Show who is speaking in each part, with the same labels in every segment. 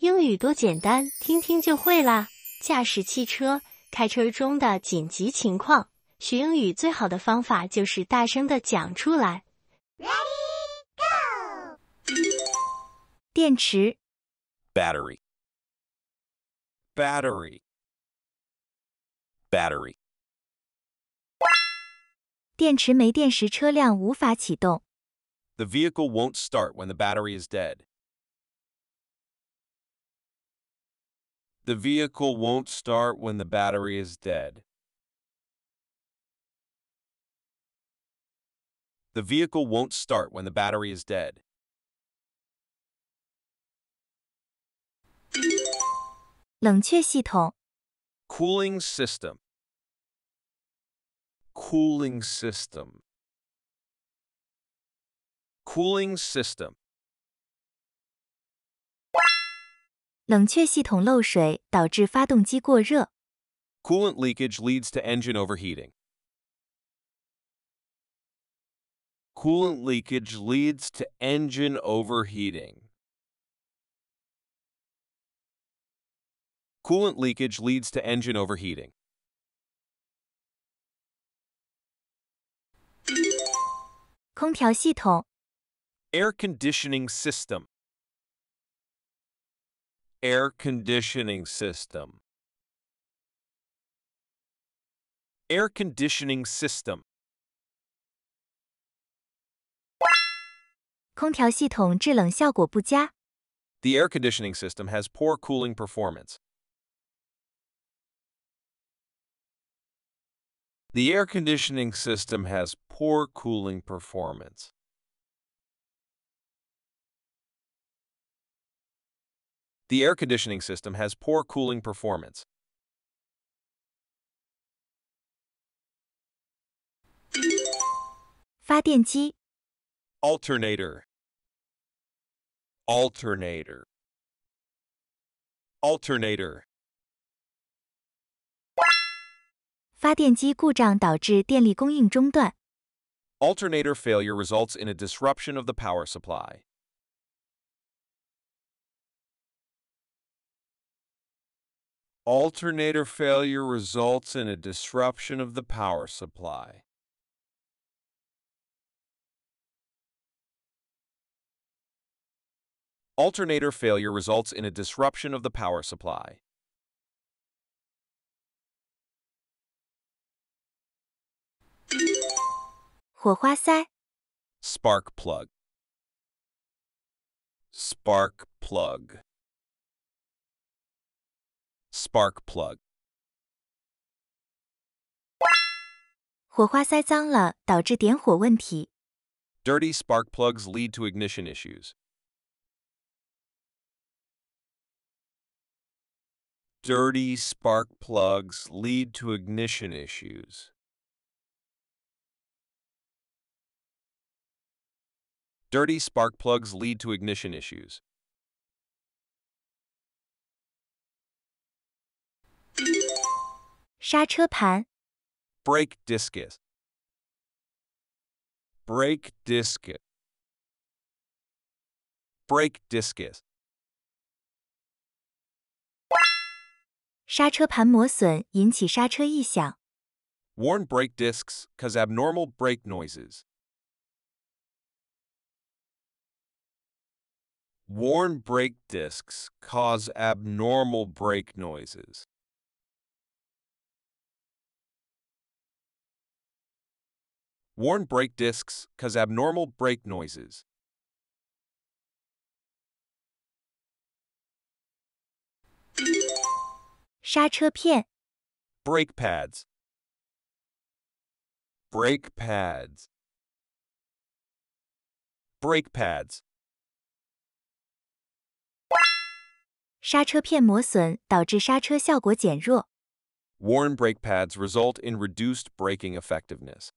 Speaker 1: 英语多简单，听听就会啦！驾驶汽车、开车中的紧急情况，学英语最好的方法就是大声地讲出来。
Speaker 2: Ready, go!
Speaker 3: 电池
Speaker 4: Battery. Battery. Battery.
Speaker 3: 电池没电时车辆无法启动。
Speaker 4: The vehicle won't start when the battery is dead. The vehicle won't start when the battery is dead. The vehicle won't start when the battery is dead.
Speaker 3: 冷却系统
Speaker 4: Cooling system. Cooling system. Cooling system.
Speaker 3: 冷却系统漏水导致发动机过热。
Speaker 4: Coolant leakage leads to engine overheating. Coolant leakage leads to engine overheating. Coolant leakage leads to engine overheating.
Speaker 3: 空调系统
Speaker 4: Air conditioning system. Air conditioning system. Air conditioning system.
Speaker 3: 空调系统制冷效果不佳。
Speaker 4: The air conditioning system has poor cooling performance. The air conditioning system has poor cooling performance. The air conditioning system has poor cooling performance.
Speaker 3: 发电机
Speaker 4: Alternator. Alternator. Alternator.
Speaker 3: 发电机故障导致电力供应中断。
Speaker 4: Alternator failure results in a disruption of the power supply. Alternator failure results in a disruption of the power supply. Alternator failure results in a disruption of the power supply.
Speaker 3: 火花塞
Speaker 4: Spark plug. Spark plug. Spark plug.
Speaker 3: 火花塞脏了，导致点火问题。
Speaker 4: Dirty spark plugs lead to ignition issues. Dirty spark plugs lead to ignition issues. Dirty spark plugs lead to ignition issues.
Speaker 3: 刹车盘
Speaker 4: Brake discus. Brake discus. Brake discus.
Speaker 3: 刹车盘磨损引起刹车异响。
Speaker 4: Worn brake discs cause abnormal brake noises. Worn brake discs cause abnormal brake noises. Worn brake discs cause abnormal brake noises.
Speaker 3: 刹车片
Speaker 4: Brake pads. Brake pads. Brake pads.
Speaker 3: 刹车片磨损导致刹车效果减弱。
Speaker 4: Worn brake pads result in reduced braking effectiveness.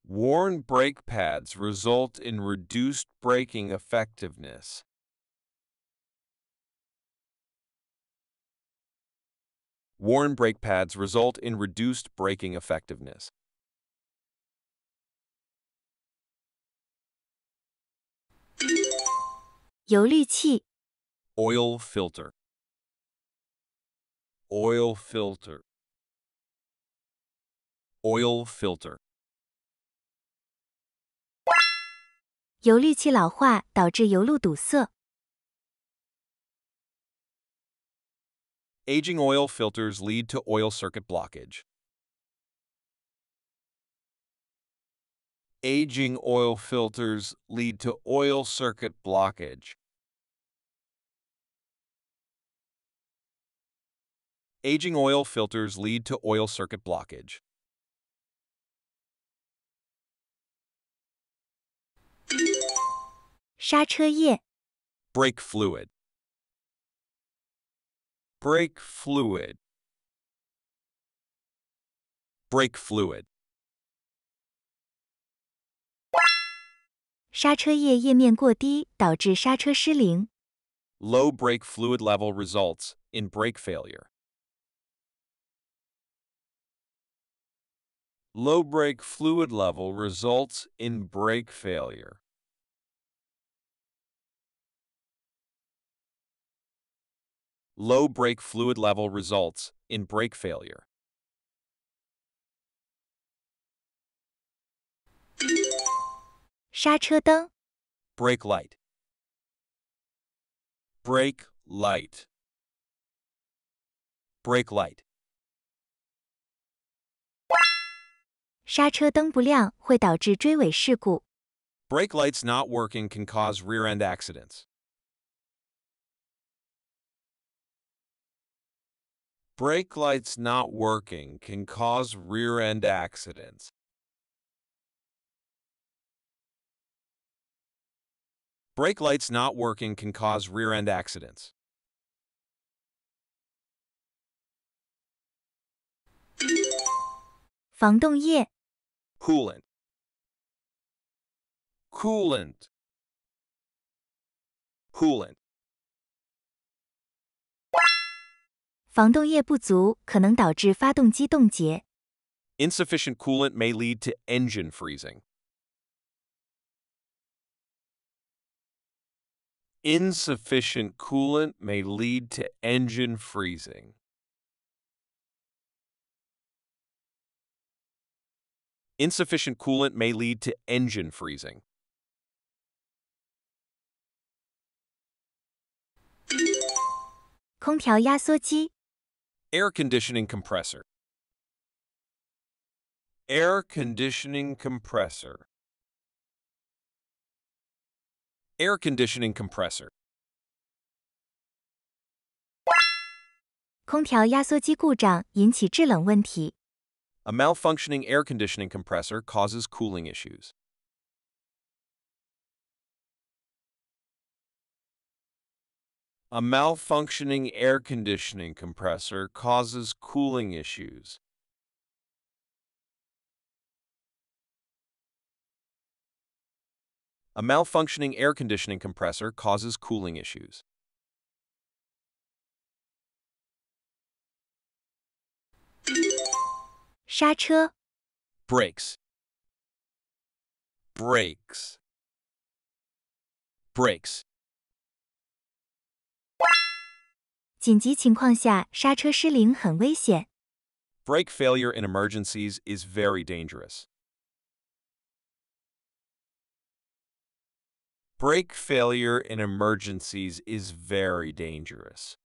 Speaker 4: Worn brake pads result in reduced braking effectiveness. Worn brake pads result in reduced braking effectiveness.
Speaker 3: 油滤器
Speaker 4: oil filter, oil filter, oil filter.
Speaker 3: 油滤器老化导致油路堵塞
Speaker 4: Aging oil filters lead to oil circuit blockage. Aging oil filters lead to oil circuit blockage. Aging oil filters lead to oil circuit blockage.
Speaker 3: 刹车液
Speaker 4: Brake fluid. Brake fluid. Brake fluid.
Speaker 3: 刹车液液面过低导致刹车失灵
Speaker 4: Low brake fluid level results in brake failure. Low brake fluid level results in brake failure. Low brake fluid level results in brake failure.
Speaker 3: 刹车灯
Speaker 4: Brake light. Brake light. Brake light.
Speaker 3: 刹车灯不亮会导致追尾事故
Speaker 4: Brake lights not working can cause rear-end accidents. Brake lights not working can cause rear-end accidents. Brake lights not working can cause rear-end accidents.
Speaker 3: 防冻液
Speaker 4: Coolant. Coolant. Coolant.
Speaker 3: 防冻液不足可能导致发动机冻结
Speaker 4: Insufficient coolant may lead to engine freezing. Insufficient coolant may lead to engine freezing. Insufficient coolant may lead to engine freezing.
Speaker 3: 空调压缩机
Speaker 4: Air conditioning compressor. Air conditioning compressor. Air conditioning compressor.
Speaker 3: 空调压缩机故障引起制冷问题
Speaker 4: A malfunctioning air conditioning compressor causes cooling issues. A malfunctioning air conditioning compressor causes cooling issues. A malfunctioning air conditioning compressor causes cooling issues.
Speaker 3: 刹车
Speaker 4: Brakes. Brakes. Brakes.
Speaker 3: 紧急情况下刹车失灵很危险
Speaker 4: Brake failure in emergencies is very dangerous. Brake failure in emergencies is very dangerous.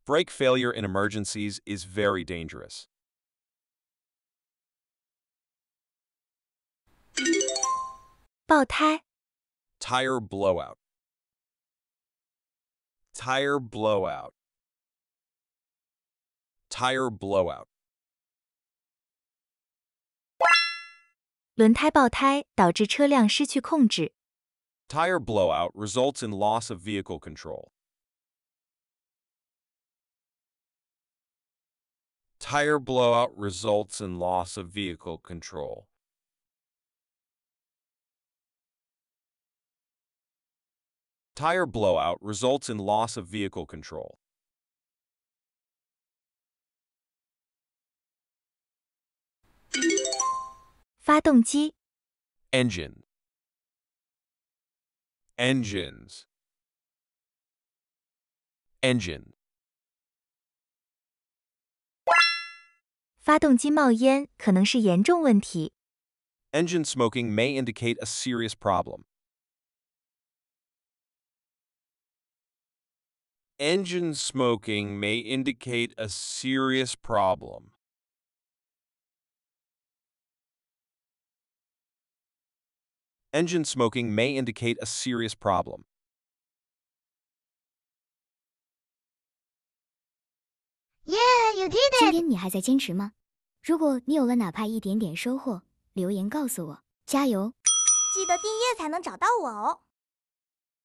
Speaker 4: Brake failure in emergencies is very dangerous.
Speaker 3: 爆胎
Speaker 4: Tire blowout. Tire blowout. Tire blowout.
Speaker 3: 轮胎爆胎导致车辆失去控制
Speaker 4: Tire blowout results in loss of vehicle control. Tire blowout results in loss of vehicle control. Tire blowout results in loss of vehicle control.
Speaker 3: 发动机
Speaker 4: engine, engines, engine.
Speaker 3: 发动机冒烟可能是严重问题。
Speaker 4: Engine smoking may indicate a serious problem. Engine smoking may indicate a serious problem. Engine smoking may indicate a serious problem.
Speaker 2: Yeah, you did
Speaker 5: 今
Speaker 2: it!
Speaker 5: 天你还在坚持吗？如果你有了哪怕一点点收获，留言告诉我，加油！
Speaker 2: 记得订阅才能找到我哦。